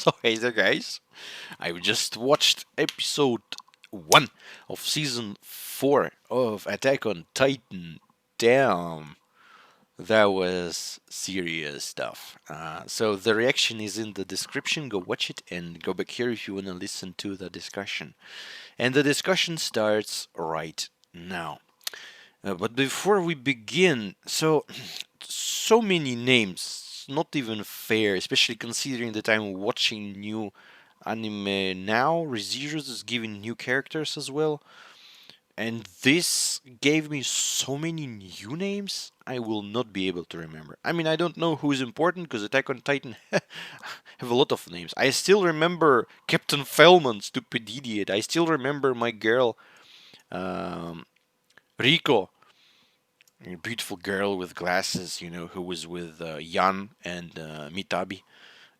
So hey there guys, I just watched episode 1 of season 4 of Attack on Titan. Damn, that was serious stuff. So the reaction is in the description, go watch it and go back here if you want to listen to the discussion. And the discussion starts right now. But before we begin, so many names, not even fair, especially considering that I'm watching new anime now. ReZero's is giving new characters as well, and this gave me so many new names I will not be able to remember. I mean, I don't know who is important because Attack on Titan have a lot of names. I still remember Captain Fellman, stupid idiot. I still remember my girl, um, Rico, a beautiful girl with glasses, who was with Yan and Mitabi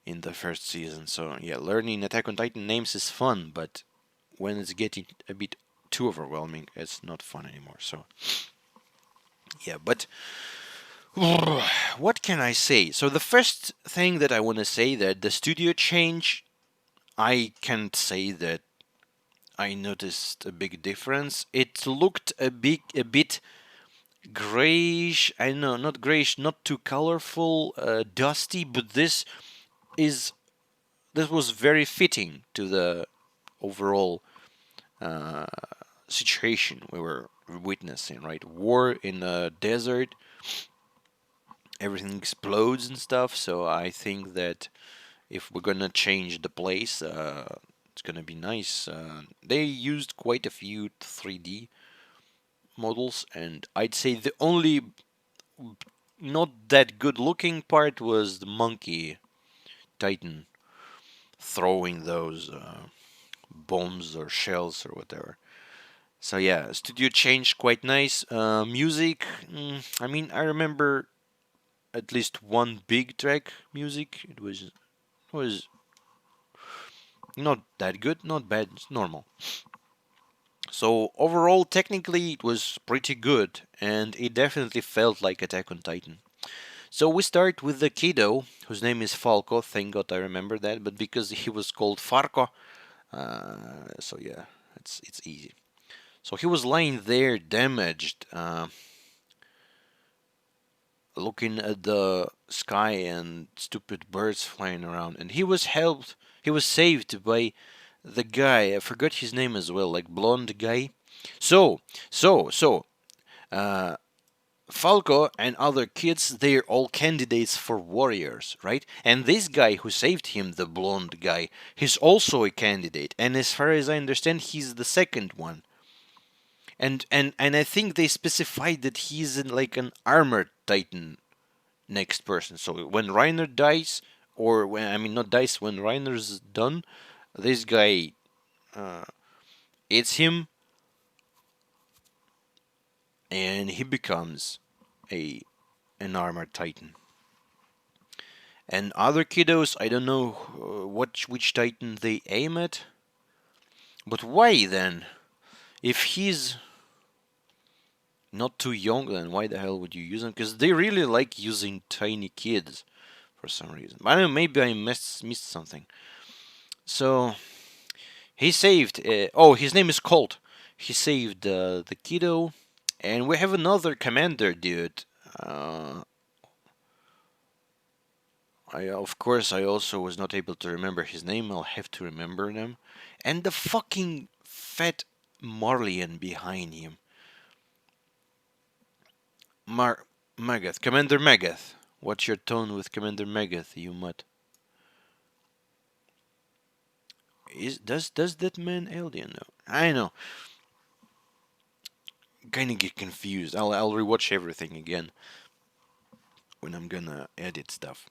in the first season. So yeah, learning Attack on Titan names is fun, but when it's getting a bit too overwhelming, it's not fun anymore. So yeah, but what can I say? So the first thing that I want to say that the studio change, I can't say that I noticed a big difference. It looked a bit grayish. I know, not grayish, not too colorful, dusty, but is this was very fitting to the overall uh, situation we were witnessing. Right, war in a desert, everything explodes and stuff. So I think that if we're gonna change the place, it's gonna be nice. They used quite a few 3D models, and I'd say the only not that good looking part was the monkey titan throwing those bombs or shells or whatever. So yeah, studio changed quite nice. Music, I mean, I remember at least one big track music. It was not that good, not bad, it's normal. So overall, technically, it was pretty good, and it definitely felt like Attack on Titan. So we start with the kiddo, whose name is Falco. Thank God I remember that, but because he was called Farco, so yeah, it's easy. So he was lying there, damaged, looking at the sky and stupid birds flying around, and he was helped. He was saved by the guy. I forgot his name as well, like blonde guy. So, so, uh, Falco and other kids, they're all candidates for warriors, right? And this guy who saved him, the blonde guy, he's also a candidate. And as far as I understand, he's the second one. And I think they specified that he's in like an armored titan next person. So when Reiner dies, or when I mean not dies, when Reiner's done, this guy, uh, it's him, and he becomes a an armored titan. And other kiddos, I don't know which Titan they aim at. But why then? If he's not too young, then why the hell would you use him? Because they really like using tiny kids for some reason. I don't know, maybe I missed something. So he saved. Oh, his name is Colt. He saved the kiddo, and we have another commander dude. Uh, of course, I also was not able to remember his name. I'll have to remember them. And the fucking fat Marlian behind him. Magath. Commander Magath. What's your tone with Commander Magath, you mutt? Does that man alien know? I know. Kinda get confused. I'll rewatch everything again when I'm gonna edit stuff.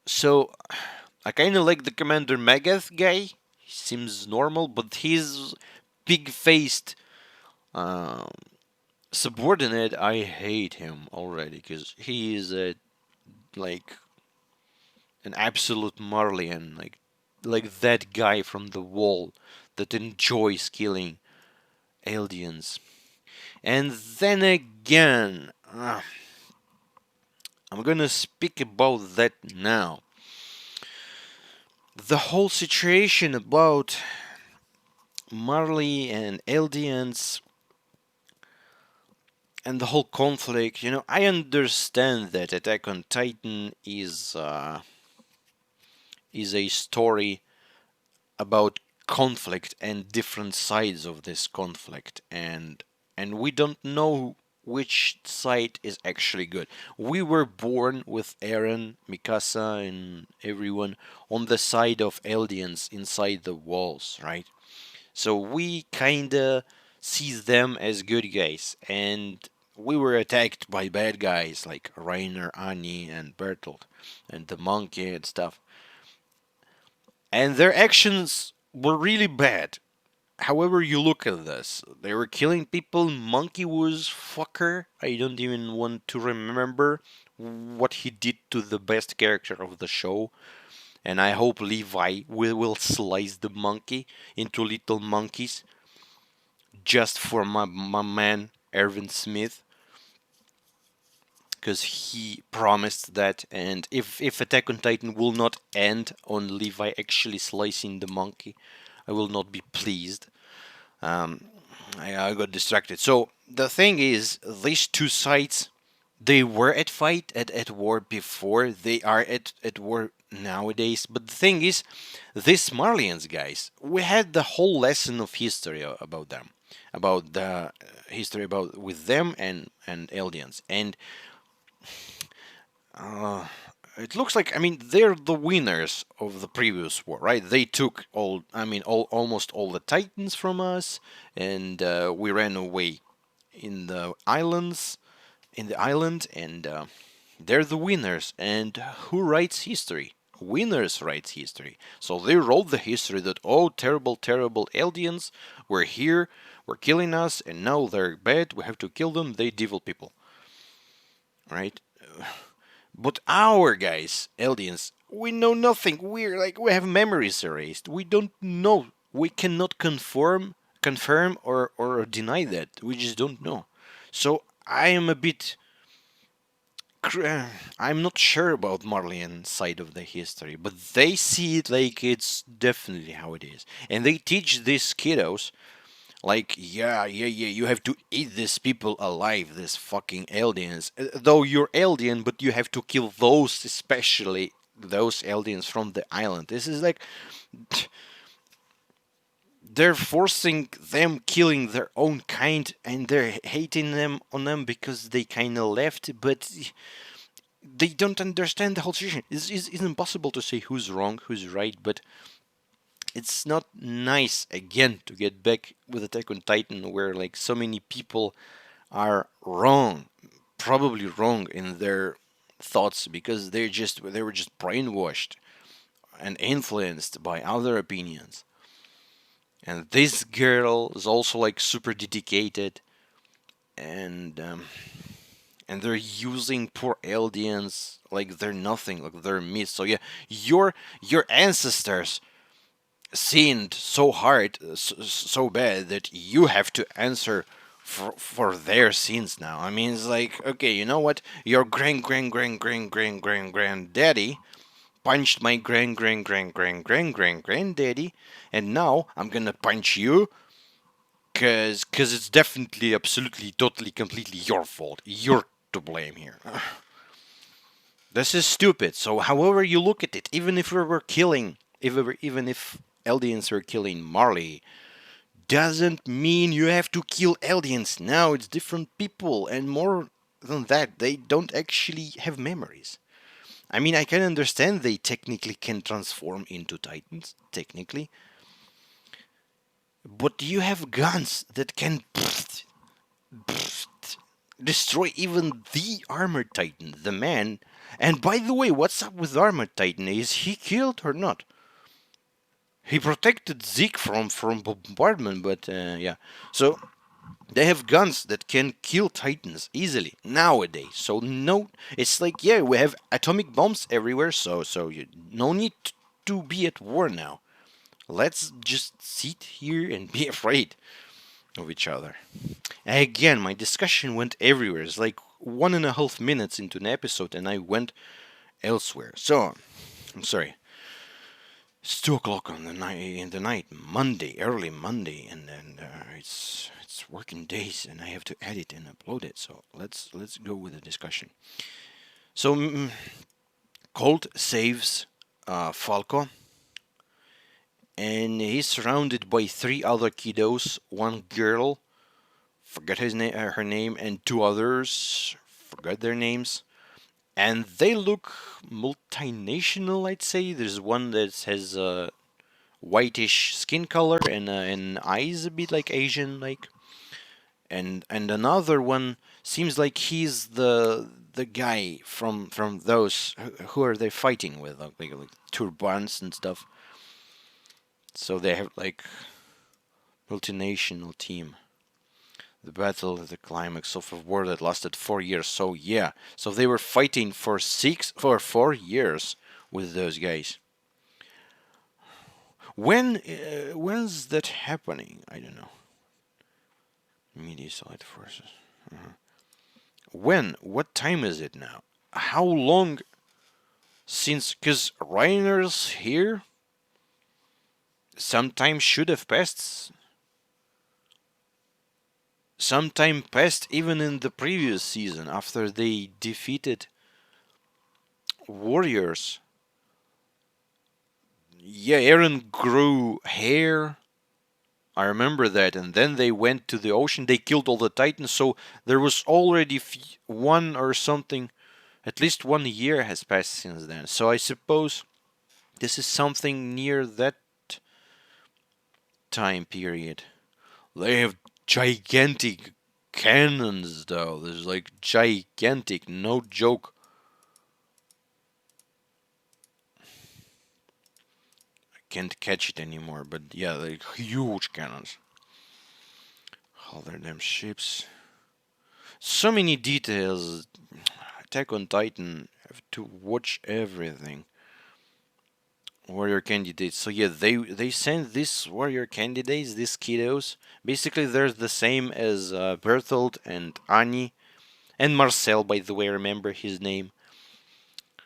So I kinda like the Commander Magath guy. He seems normal, but he's big faced um, subordinate. I hate him already because he is a like an absolute Marlian, like that guy from the wall that enjoys killing aliens. And then again, I'm gonna speak about that now. the whole situation about Marley and Eldians and the whole conflict, I understand that Attack on Titan is a story about conflict and different sides of this conflict, and we don't know which side is actually good. We were born with Eren, Mikasa, and everyone on the side of Eldians inside the walls, right? So we kinda see them as good guys, and we were attacked by bad guys like Rainer, Annie, and Bertolt, and the monkey and stuff. And their actions were really bad. However you look at this, they were killing people. Monkey was fucker. I don't even want to remember what he did to the best character of the show. And I hope Levi will slice the monkey into little monkeys just for my man Ervin Smith, because he promised that. And if Attack on Titan will not end on Levi actually slicing the monkey, I will not be pleased. Um, I got distracted. So the thing is, these two sides, they were at war before. They are at war nowadays. But the thing is, these Marlians guys, we had the whole lesson of history about them, about the history about with them and Eldians, and uh, it looks like, I mean, they're the winners of the previous war, right? They took almost all the Titans from us, and we ran away in the islands, in the island, and they're the winners. And who writes history? Winners writes history. So they wrote the history that, oh, terrible, terrible Eldians were here, were killing us, and now they're bad. We have to kill them. They devil people, right? But our guys, Eldians, we know nothing. We're like, we have memories erased. We don't know. We cannot confirm or deny that. We just don't know. So I am a bit. I'm not sure about Marlian side of the history, but they see it like it's definitely how it is, and they teach these kiddos like, yeah, yeah, yeah, you have to eat these people alive, these fucking aliens. Though you're alien, but you have to kill those, especially those aliens from the island. This is like they're forcing them killing their own kind, and they're hating them on them because they kind of left, but they don't understand the whole situation. It's impossible to say who's wrong, who's right, but it's not nice again to get back with Attack on Titan, where like so many people are wrong, probably wrong in their thoughts because they were just brainwashed and influenced by other opinions. And this girl is also like super dedicated, and they're using poor Eldians like they're nothing, like they're myths. So yeah, your ancestors sinned so hard, so bad that you have to answer for their sins now. I mean, it's like, okay, you know what? Your granddaddy punched my granddaddy, and now I'm gonna punch you, cause it's definitely, absolutely, totally, completely your fault. You're to blame here. This is stupid. So, however you look at it, even if we were killing, even if Eldians were killing Marley, doesn't mean you have to kill aliens. Now it's different people, and more than that, they don't actually have memories. I mean, I can understand they technically can transform into titans, technically, but you have guns that can destroy even the armored titan, the man. And by the way, what's up with armored titan? Is he killed or not? He protected Zeke from bombardment, but yeah. So they have guns that can kill titans easily nowadays. So no, it's like, yeah, we have atomic bombs everywhere. So you no need to be at war now. Let's just sit here and be afraid of each other. Again, my discussion went everywhere. It's like 1.5 minutes into an episode, and I went elsewhere. So I'm sorry. It's 2 o'clock on the night in the night, Monday, early Monday, and then it's working days, and I have to edit and upload it. So let's go with the discussion. So Colt saves Falco, and he's surrounded by three other kiddos, one girl, forget her name, and two others, forgot their names, and they look multinational. I'd say there's one that has whitish skin color and eyes a bit like Asian like, and another one seems like he's the guy from those who are they fighting with like turbans and stuff. So they have like multinational team. The battle at the climax of a war that lasted 4 years. So yeah, so they were fighting for 4 years with those guys. When's that happening? I don't know. Media side forces. When? What time is it now? How long since? Because Reiner's here. Some time should have passed. Some time passed even in the previous season after they defeated warriors. Yeah, Eren grew hair. I remember that, and then they went to the ocean. They killed all the titans, so there was already one or something. At least 1 year has passed since then. So I suppose this is something near that time period. They have gigantic cannons, though. There's like gigantic, no joke. I can't catch it anymore, but yeah, like huge cannons. All their damn ships. So many details. Attack on Titan. Have to watch everything. Warrior candidates. So yeah, they send these warrior candidates, these kiddos. Basically, they're the same as Berthold and Annie and Marcel. By the way, remember his name.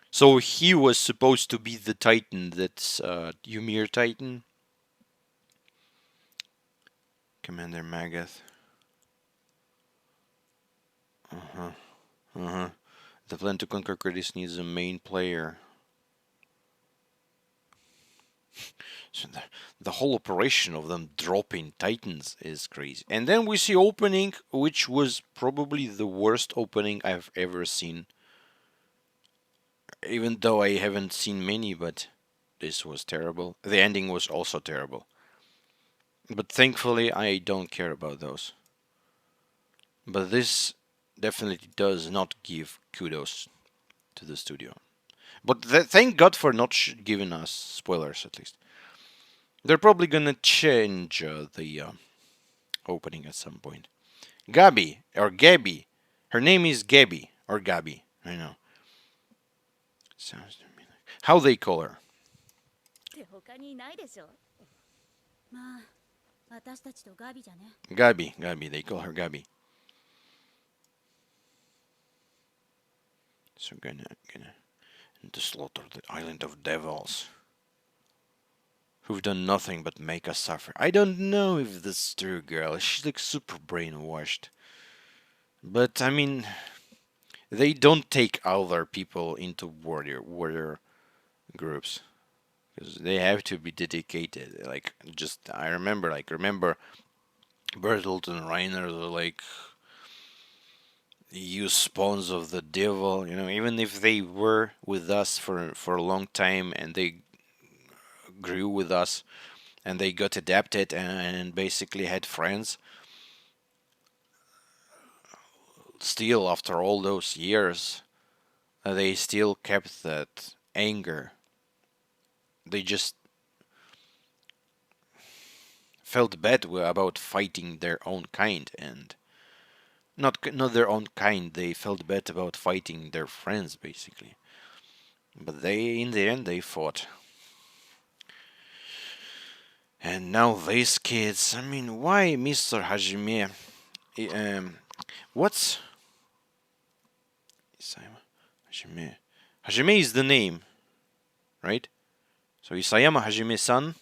So he was supposed to be the Titan. That's Ymir Titan. Commander Magath. The plan to conquer Kurdish needs a main player. So the whole operation of them dropping titans is crazy. And then we see opening, which was probably the worst opening I've ever seen. Even though I haven't seen many, but this was terrible. The ending was also terrible. But thankfully, I don't care about those. But this definitely does not give kudos to the studio. But thank God for not giving us spoilers, at least. They're probably gonna change the opening at some point. Gabi or Gabby. Her name is Gabby or Gabi. I know. Sounds to me like how they call her. Gabi. They call her Gabi. So gonna to slaughter the island of devils, who've done nothing but make us suffer. I don't know if this is true, girl. She's like super brainwashed. But I mean, they don't take other people into warrior groups because they have to be dedicated. Like just I remember Bertolt and Reiner are like use spawns of the devil. Even if they were with us for a long time and they grew with us and they got adapted and basically had friends. Still, after all those years, they still kept that anger. They just felt bad about fighting their own kind, and not their own kind. They felt bad about fighting their friends, basically. But in the end, they fought. And now these kids. I mean, why Mr. Hajime? What's Hajime? Hajime is the name, right? So Isayama Hajime-san,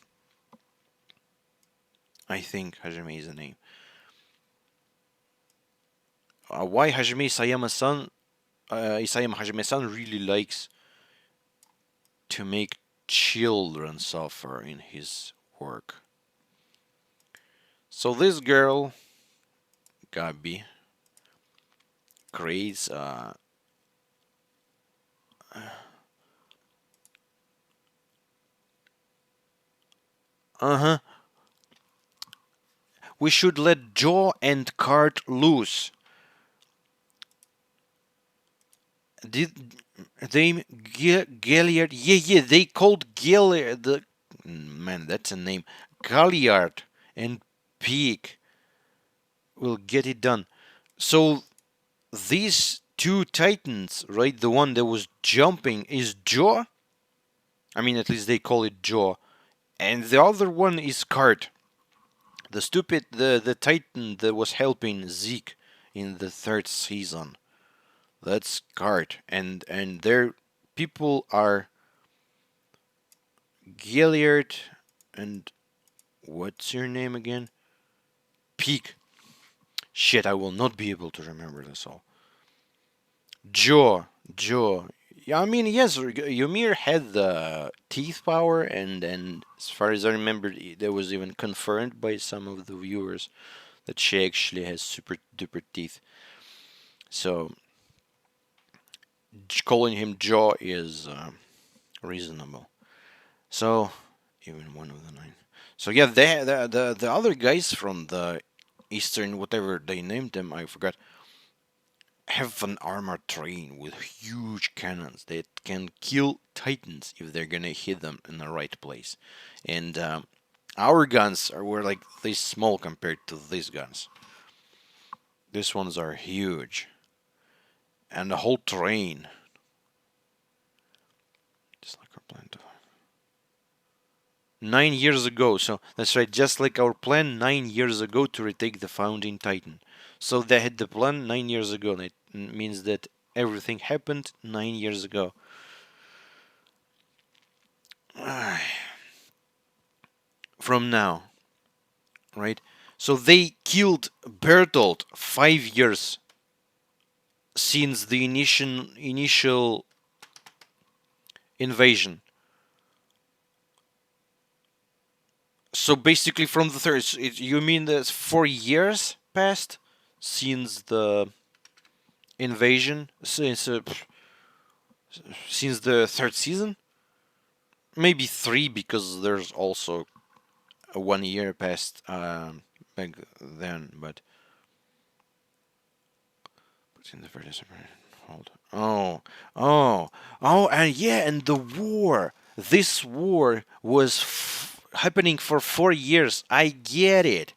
I think Hajime is the name. Why Hajime Isayama-san? Isayama Hajime-san really likes to make children suffer in his work. So this girl, Gabi, creates uh-huh. We should let Jaw and Cart loose. Did they Galliard? Yeah, they called Galliard the man. That's a name. Galliard and Peak will get it done. So these two titans, right? The one that was jumping is Jaw. I mean, at least they call it Jaw, and the other one is Cart. The titan that was helping Zeke in the third season. That's Cart, and their people are Gilliard and what's your name again? Peak. Shit, I will not be able to remember this all. Jaw. Yeah, I mean, yes, Ymir had the teeth power, and as far as I remember, that was even confirmed by some of the viewers that she actually has super duper teeth. So calling him Jaw is reasonable. So even one of the nine. So yeah, the other guys from the Eastern, whatever they named them, I forgot, have an armored train with huge cannons that can kill titans if they're gonna hit them in the right place. And our guns were like this small compared to these guns. These ones are huge, and the whole train, just like our plan to 9 years ago. So that's right, just like our plan 9 years ago to retake the founding titan. So they had the plan 9 years ago, and it means that everything happened 9 years ago. From now, right? So they killed Bertolt 5 years since the initial invasion. So basically, from the third, you mean that 4 years passed since the invasion, since the third season? Maybe three, because there's also a 1 year passed back then. But in the first hold. And yeah, and the war. This war was happening for 4 years. I get it.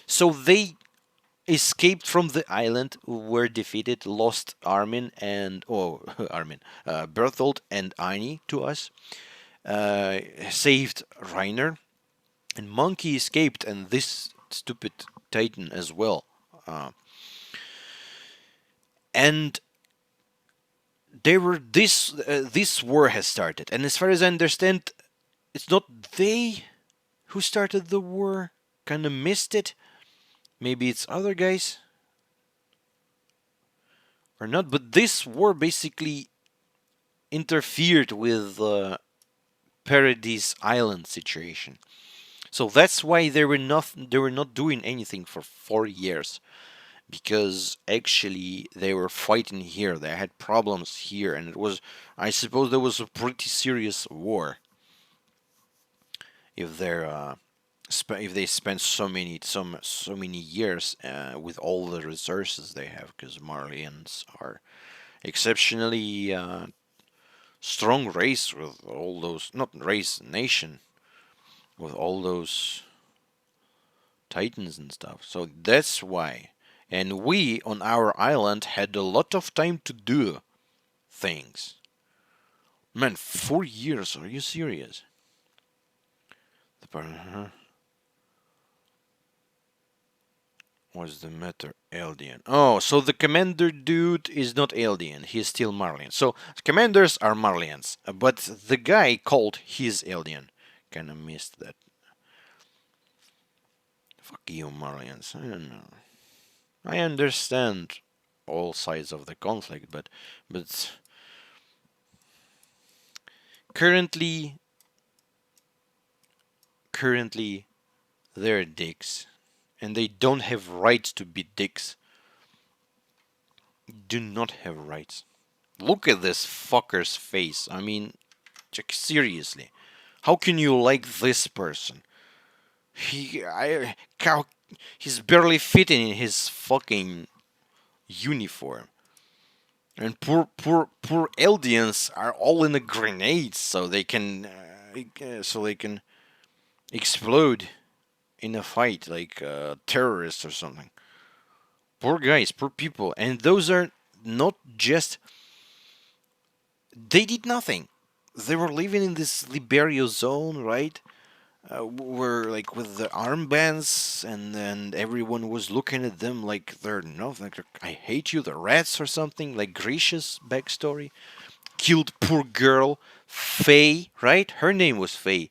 So they escaped from the island, were defeated, lost Armin and Armin, Berthold and Ani to us, saved Reiner, and Monkey escaped, and this stupid Titan as well. And they were this war has started, and as far as I understand, it's not they who started the war. Kind of missed it. Maybe it's other guys or not, but this war basically interfered with Paradise Island situation. So that's why they were not doing anything for 4 years, because actually they were fighting here. They had problems here, and I suppose there was a pretty serious war. If they spent so many years with all the resources they have, because Marlians are exceptionally strong race with all those, not race, nation, with all those titans and stuff. So that's why. And we on our island had a lot of time to do things. Man, 4 years? Are you serious? What's the matter? Alien. Oh, so the commander dude is not alien. He's still Marlian. So commanders are Marlians, but the guy called he's alien. Kinda missed that. Fuck you, Marlians. I don't know. I understand all sides of the conflict, but currently currently they're dicks, and they don't have rights to be dicks. Do not have rights. Look at this fucker's face. I mean, like, seriously, how can you like this person? How, he's barely fitting in his fucking uniform. And poor Eldians are all in a grenade, so they can explode in a fight like terrorists or something. Poor guys, poor people, and those are not just. They did nothing. They were living in this Liberio zone, right? Were like with the armbands, and then everyone was looking at them like they're nothing. Like, I hate you, the rats or something. Like Grisha's backstory. Killed poor girl, Faye, right? Her name was Faye.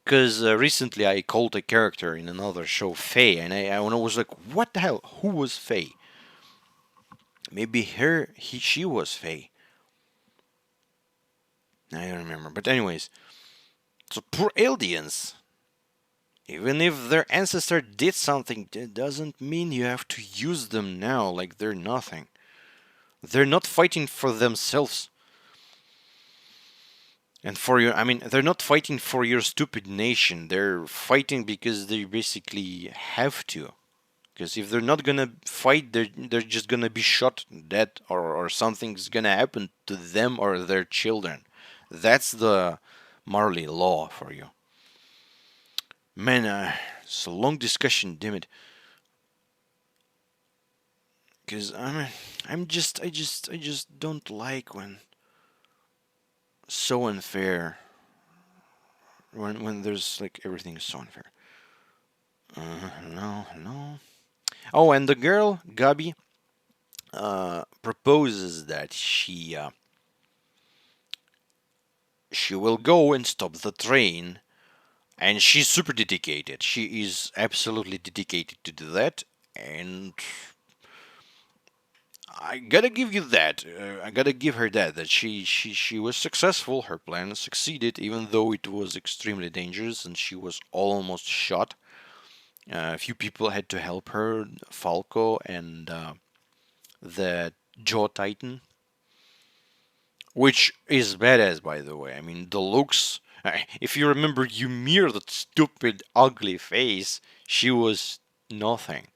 Because recently I called a character in another show Faye, and I was like, what the hell? Who was Faye? Maybe she was Faye. I don't remember. But anyways, so poor aliens. Even if their ancestor did something, it doesn't mean you have to use them now like they're nothing. They're not fighting for themselves. And for your, I mean, they're not fighting for your stupid nation. They're fighting because they basically have to. Because if they're not gonna fight, they're just gonna be shot dead, or something's gonna happen to them or their children. That's the Marley law for you. Man, it's a long discussion, damn it. Because I just don't like when so unfair. When there's like everything is so unfair. No, no. Oh, and the girl Gabi proposes that she will go and stop the train, and she's super dedicated. She is absolutely dedicated to do that, and I gotta give you that. I gotta give her that she was successful. Her plan succeeded, even though it was extremely dangerous, and she was almost shot. A few people had to help her, Falco and the Jaw Titan, which is badass, by the way. I mean, the looks. If you remember Ymir, that stupid, ugly face, she was nothing.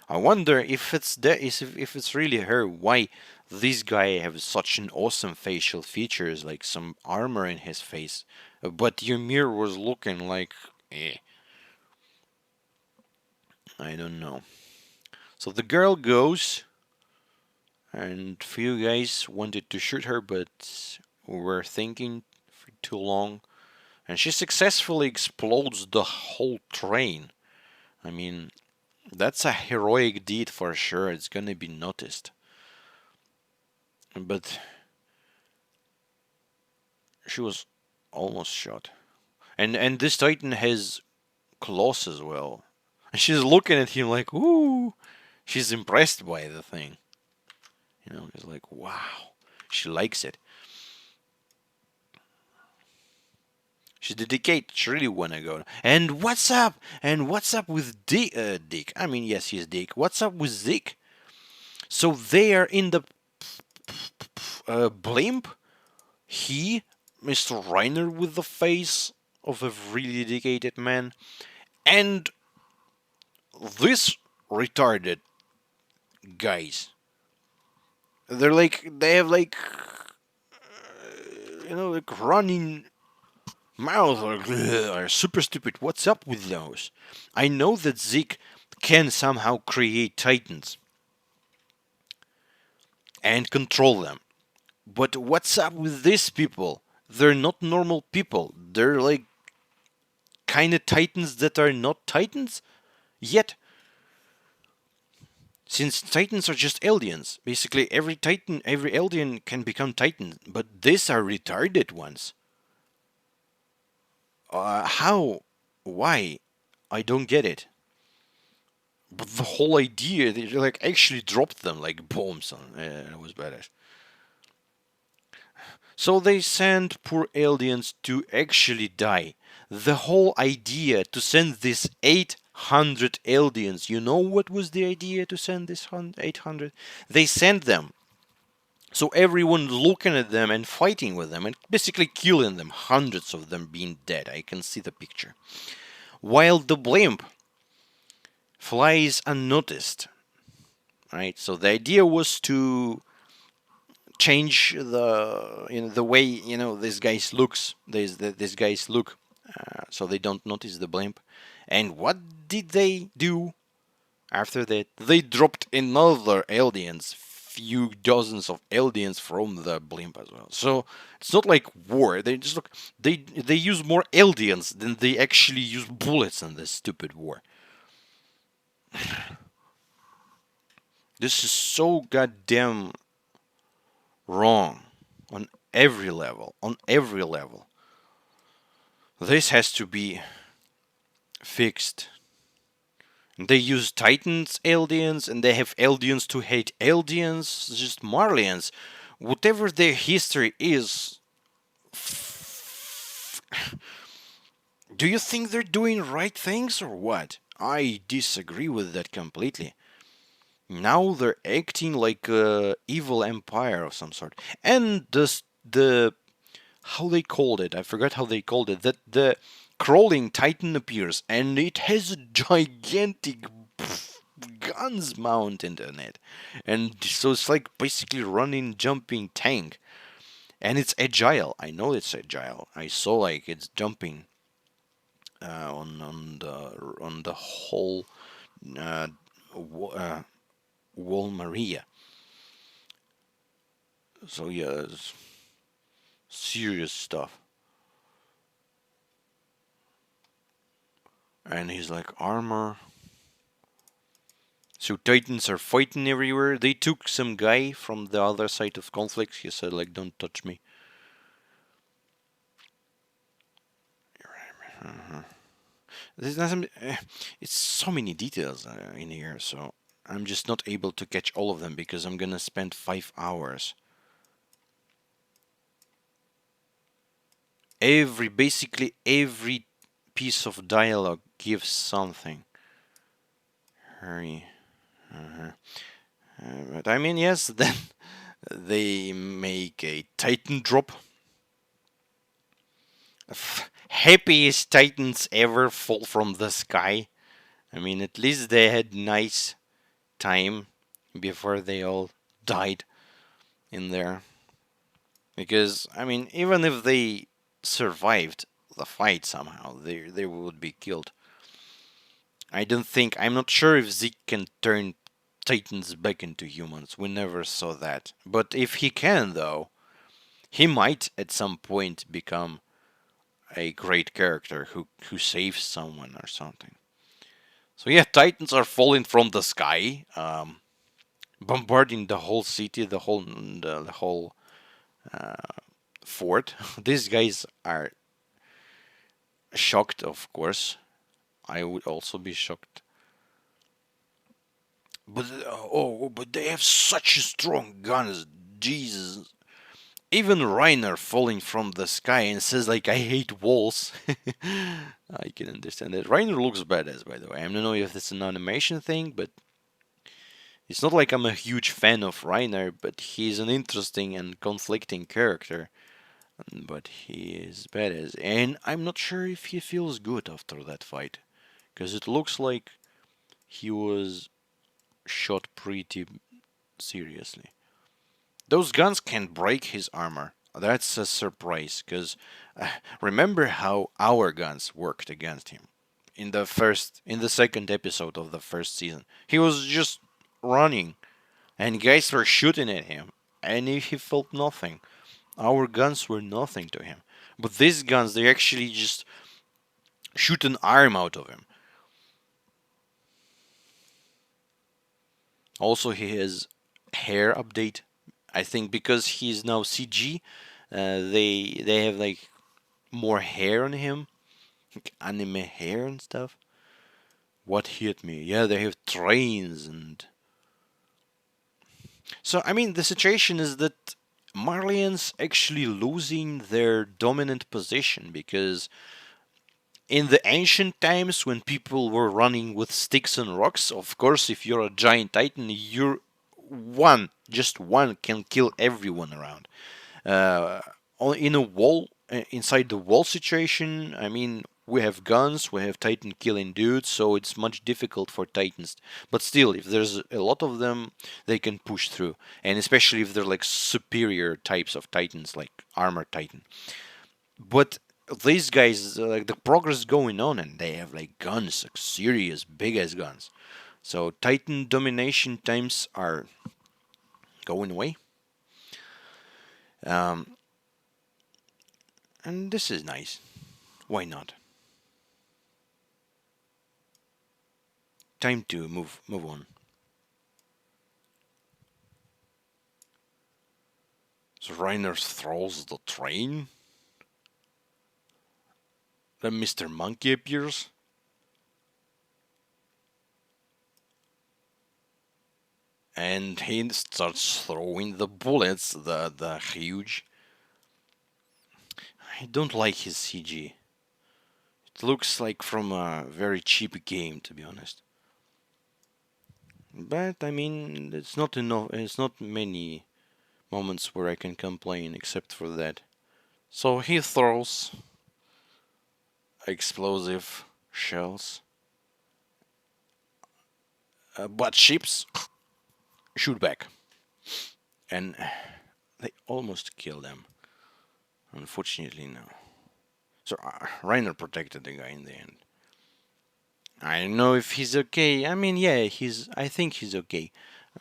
I wonder if it's really her. Why this guy has such an awesome facial features, like some armor in his face, but Ymir was looking like, I don't know. So the girl goes, and few guys wanted to shoot her, but were thinking for too long, and she successfully explodes the whole train. I mean, that's a heroic deed for sure. It's gonna be noticed. But she was almost shot. And this Titan has claws as well. And she's looking at him like, ooh. She's impressed by the thing. It's like, wow. She likes it. She's dedicated. She really wanna go. And what's up? And what's up with Dick? I mean, yes, he's Dick. What's up with Dick? So they are in the blimp. He, Mr. Reiner, with the face of a really dedicated man, and this retarded guys. They have like like running mouth or super stupid. What's up with those? I know that Zeke can somehow create titans and control them. But what's up with these people? They're not normal people. They're like kind of titans that are not titans yet. Since titans are just aliens, basically every titan, every alien can become titan, but these are retarded ones. How? Why? I don't get it. But the whole idea, they like actually dropped them like bombs on. It was badass. So they send poor aliens to actually die. The whole idea to send these 800 aliens, you know what was the idea to send this 800? They sent them. So everyone looking at them and fighting with them and basically killing them, hundreds of them being dead. I can see the picture. While the blimp flies unnoticed, right? So the idea was to change the way these guys looks. These guys look, so they don't notice the blimp. And what did they do after that? They dropped another aliens, few dozens of aliens from the blimp as well. So it's not like war. They just look. They use more aliens than they actually use bullets in this stupid war. This is so goddamn wrong on every level. On every level. This has to be fixed. They use Titans aliens and they have aliens to hate aliens, just Marlians. Whatever their history is, do you think they're doing right things or what? I disagree with that completely. Now they're acting like a evil empire of some sort. And the how they called it, I forgot how they called it, that the crawling titan appears and it has a gigantic guns mounted on it. And so it's like basically running, jumping tank. And it's agile. I know it's agile. I saw like it's jumping on the whole uh, wall Maria. So yeah, it's serious stuff. And he's like armor. So Titans are fighting everywhere. They took some guy from the other side of conflict. He said like, "Don't touch me." There's not some, it's so many details in here, so I'm just not able to catch all of them because I'm gonna spend 5 hours. Basically every piece of dialogue gives something. Hurry. But I mean, yes, then they make a Titan drop. Happiest Titans ever fall from the sky. I mean, at least they had nice time before they all died in there. Because, I mean, even if they survived the fight somehow, they would be killed. I'm not sure if Zeke can turn Titans back into humans. We never saw that. But if he can, though, he might at some point become a great character who saves someone or something. So yeah, Titans are falling from the sky, bombarding the whole city, the whole fort. These guys are shocked, of course. I would also be shocked. But they have such strong guns. Jesus. Even Reiner falling from the sky and says like, "I hate walls." I can understand that. Reiner looks badass, by the way. I don't know if it's an animation thing, but it's not like I'm a huge fan of Reiner, but he's an interesting and conflicting character. But he is badass, and I'm not sure if he feels good after that fight, because it looks like he was shot pretty seriously. Those guns can break his armor. That's a surprise, because remember how our guns worked against him in the second episode of the first season. He was just running, and guys were shooting at him, and he felt nothing. Our guns were nothing to him. But these guns, they actually just shoot an arm out of him. Also, he has hair update. I think because he's now CG, they have like more hair on him, like anime hair and stuff. What hit me? Yeah, they have trains and so. I mean, the situation is that Marlians actually losing their dominant position because in the ancient times when people were running with sticks and rocks, of course, if you're a giant titan, you're one, just one can kill everyone around. Uh, in a wall, inside the wall situation, I mean, we have guns, we have titan killing dudes, so it's much difficult for titans. But still, if there's a lot of them, they can push through, and especially if they're like superior types of titans, like armor titan. But these guys, like the progress going on, and they have like guns, like serious big ass guns. So Titan domination times are going away. Um, and this is nice. Why not? Time to move on. So Reiner throws the train. Then Mr. Monkey appears. And he starts throwing the bullets, the huge. I don't like his CG. It looks like from a very cheap game, to be honest. But I mean, it's not enough. It's not many moments where I can complain except for that. So he throws explosive shells, but ships shoot back, and they almost kill them. Unfortunately, no. So Reiner protected the guy in the end. I don't know if he's okay. I mean, yeah, he's. I think he's okay.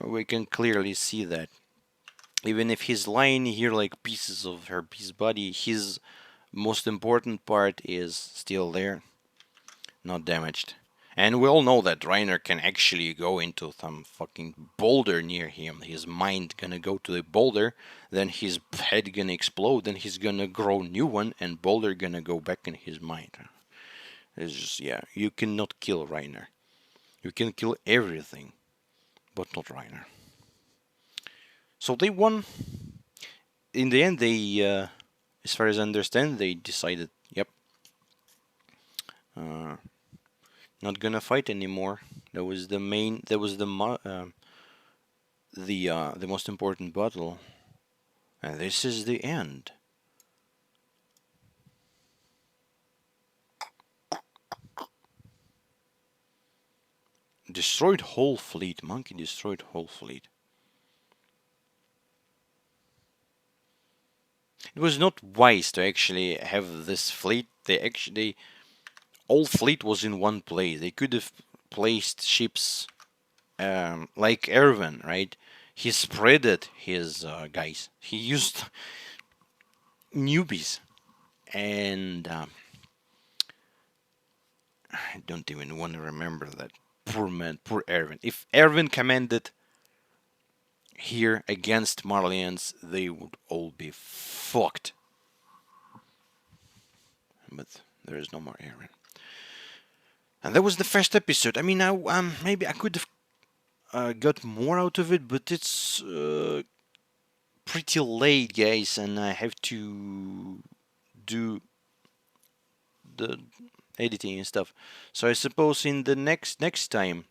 We can clearly see that. Even if he's lying here like pieces of his body, his most important part is still there, not damaged. And we all know that Reiner can actually go into some fucking boulder near him. His mind gonna go to the boulder, then his head gonna explode, then he's gonna grow new one, and boulder gonna go back in his mind. It's just yeah, you cannot kill Reiner. You can kill everything, but not Reiner. So they won. In the end, as far as I understand, they decided, yep, uh, not gonna fight anymore. That was the main. That was the most important battle, and this is the end. Destroyed whole fleet. Monkey destroyed whole fleet. It was not wise to actually have this fleet. They actually all fleet was in one place. They could have placed ships like Erwin, right? He spreaded his guys. He used newbies, and I don't even want to remember that. Poor man, poor Erwin. If Erwin commanded here against Marlians, they would all be fucked. But there is no more Erwin. And that was the first episode. I mean, maybe I could have got more out of it, but it's pretty late, guys, and I have to do the editing and stuff. So I suppose in the next time,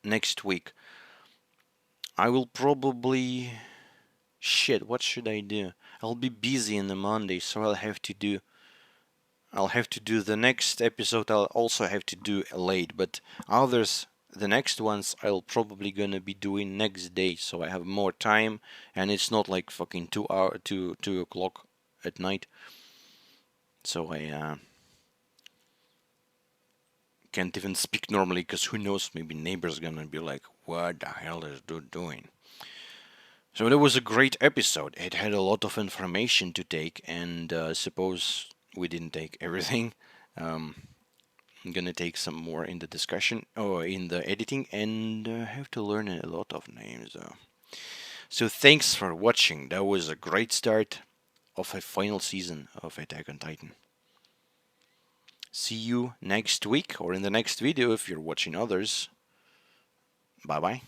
next week, I will probably shit. What should I do? I'll be busy in the Monday, so I'll have to do the next episode. I'll also have to do late, but others, the next ones, I'll probably gonna be doing next day, so I have more time, and it's not like fucking 2 hour, 2 o'clock at night. So I can't even speak normally, because who knows? Maybe neighbors gonna be like, "What the hell is dude doing?" So it was a great episode. It had a lot of information to take, and suppose we didn't take everything. Um, I'm gonna take some more in the discussion or in the editing, and have to learn a lot of names. So thanks for watching. That was a great start of a final season of Attack on Titan. See you next week or in the next video if you're watching others. Bye bye.